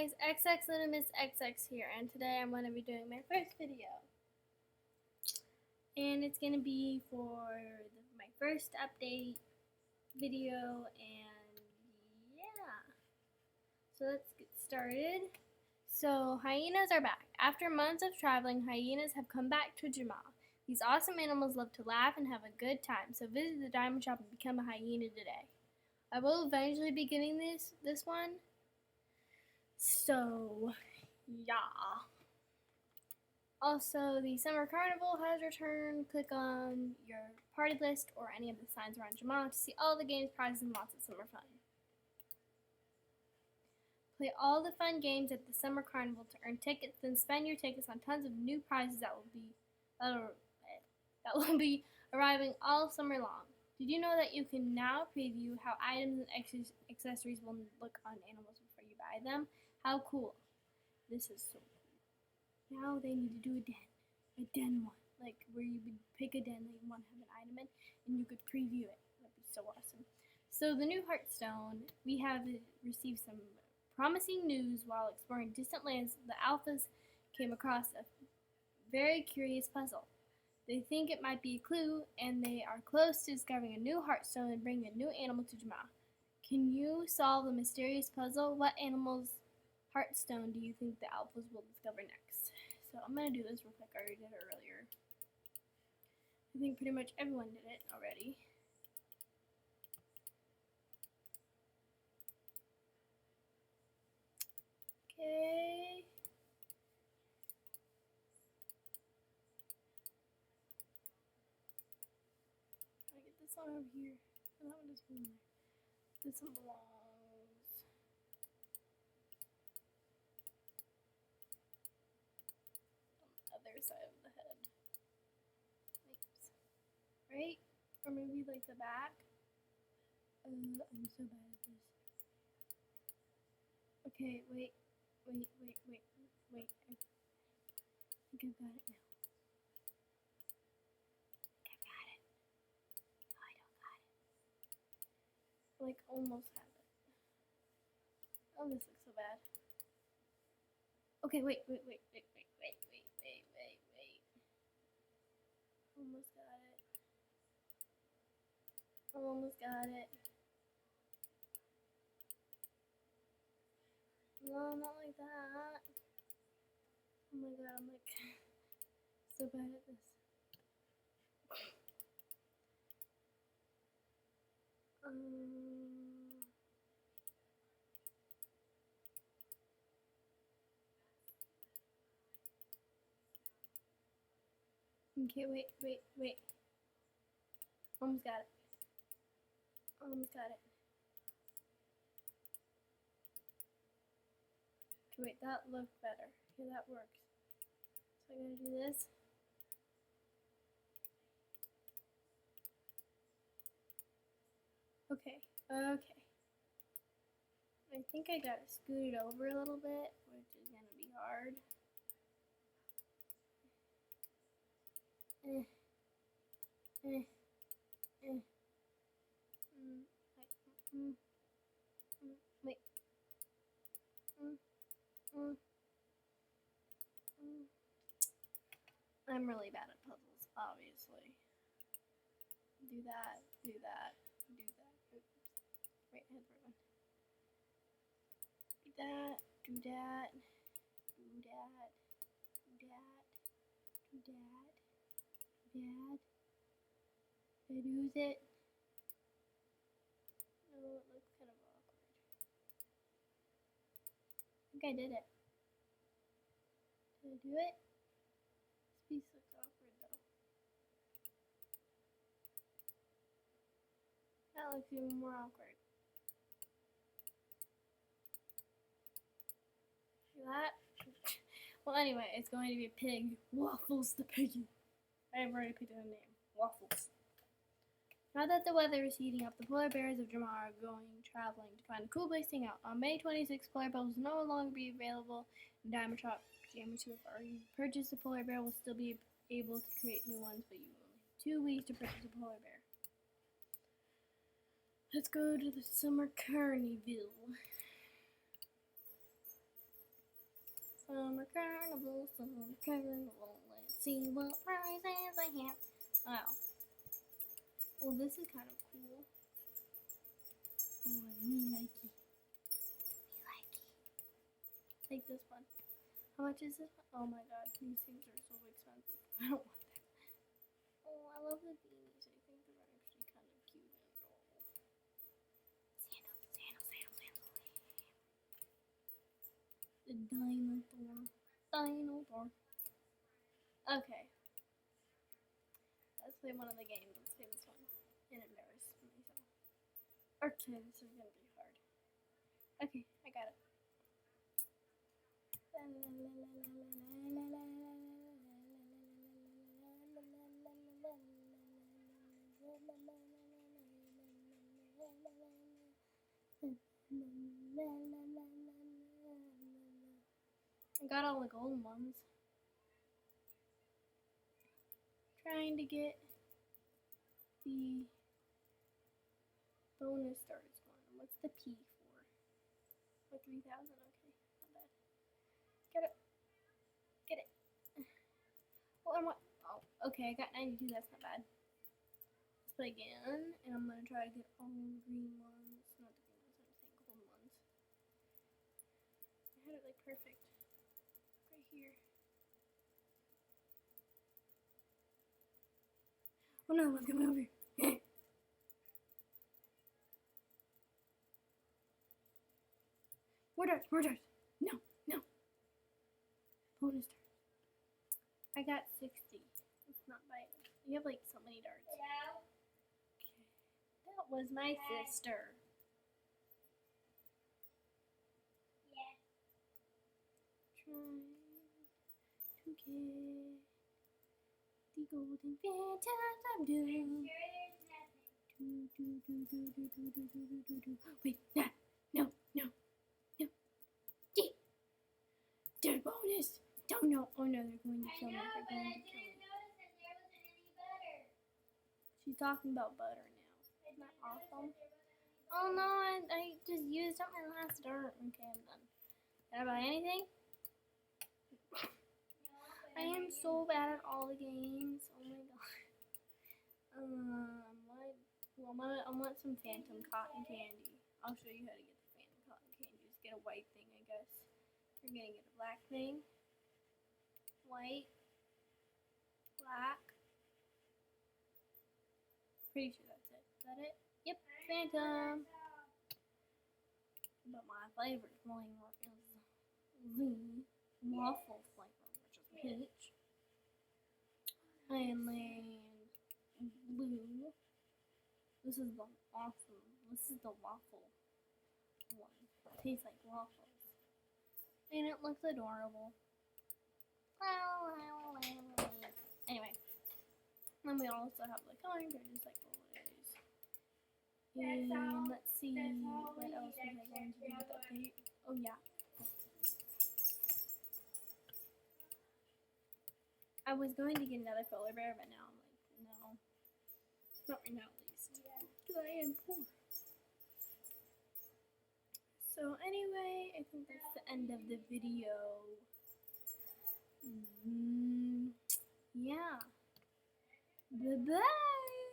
guys, xxlunamistxx here, and today I'm going to be doing my first video. And it's going to be for my first update video, and yeah. So let's get started. So, hyenas are back. After months of traveling, hyenas have come back to Jamal. These awesome animals love to laugh and have a good time, so visit the diamond shop and become a hyena today. I will eventually be getting this one. So, yeah. Also, the summer carnival has returned. Click on your party list or any of the signs around Jamal to see all the games, prizes, and lots of summer fun. Play all the fun games at the summer carnival to earn tickets, then spend your tickets on tons of new prizes that will be arriving all summer long. Did you know that you can now preview how items and accessories will look on animals before you buy them? How cool. This is so cool. Now they need to do a den one. Like where you would pick a den that you want to have an item in and you could preview it. That'd be so awesome. So the new Hearthstone, we have received some promising news while exploring distant lands. The alphas came across a very curious puzzle. They think it might be a clue, and they are close to discovering a new Hearthstone and bringing a new animal to Jamal. Can you solve the mysterious puzzle? What animal's Hearthstone do you think the alphas will discover next? So I'm going to do this real quick. I already did it earlier. I think pretty much everyone did it already. Okay. I get this one over here. And that one doesn't belong there. This one belongs. On the other side of the head. Right? Or maybe like the back. I'm so bad at this. Okay, wait. I think I got it now. I got it. No, I don't got it. Like, almost have it. Oh, this looks so bad. Okay, wait. Almost got it. Almost got it. No, not like that. Oh my god, I'm like so bad at this. Okay, wait. Almost got it. Almost got it. Okay, wait, that looked better. Okay, that works. So I gotta do this. Okay. I think I gotta scoot it over a little bit, which is gonna be hard. Wait. I'm really bad at puzzles, obviously. Do that. Oops. Wait, I had the right one. Do that. Did I lose it? No, it looks kind of awkward. I think I did it. Did I do it? This piece looks awkward though. That looks even more awkward. See that? Well, anyway, it's going to be a pig. Waffles the piggy. I've already picked a name. Waffles. Now that the weather is heating up, the polar bears of Jamal are going traveling to find a cool place to hang out. On May 26th, polar bears will no longer be available in Diamond Shop. If you purchase a polar bear, will still be able to create new ones, but you only have 2 weeks to purchase a polar bear. Let's go to the summer carnival. Summer carnival, summer carnival. Let's see what prizes I have. Wow. Well, this is kind of cool. Oh, me likey. Me likey. Take this one. How much is this one? Oh my god, these things are so expensive. I don't want that. Oh, I love the beanies. I think they're actually kind of cute and adorable. Sandals. The dinosaur. Okay. Let's play one of the games. Let's play this one. And embarrass myself. Okay, this is gonna be hard. Okay, I got it. I got all the golden ones. Trying to get the bonus stars one. What's the P for? Oh, 3,000. Okay, not bad. Get it. Get it. Oh, and what? Oh, okay, I got 92. That's not bad. Let's play again, and I'm gonna try to get all the green ones. Not the green ones. I'm saying golden ones. I had it like perfect. Right here. Oh no, one's coming over here. More darts, more darts. No, no. Bonus darts. I got 60. It's not bad. You have like so many darts. Hello? Okay. That was my sister. Yes. Trying to get the golden phantoms I'm doing. Sure there's nothing. Wait, nah, no. They're bonus. Don't know. Oh no, they're going to kill me. I know, They're but I going to kill didn't me. notice that there wasn't any butter. She's talking about butter now. I Isn't that didn't notice awesome? that there wasn't any Oh butter. no, I just used up my last dart. Okay, I'm done. Did I buy anything? No, but I am so bad at all the games. Oh my god. I want some phantom cotton candy. I'll show you how to get the phantom cotton candy. Just get a white thing, I guess. You're gonna get a black thing. White. Black. Pretty sure that's it. Is that it? Yep, phantom. But my favorite flavor is the waffle flavor, which is peach. And then blue. This is the awesome. This is the waffle one. It tastes like waffles. And it looks adorable. Anyway. Then we also have the coloring pages like always. And let's see what else was I going to do with that date. Oh yeah. I was going to get another polar bear, but now I'm like, no. Not right now, at least. Because I am poor. So anyway, I think that's the end of the video. Yeah. Bye-bye.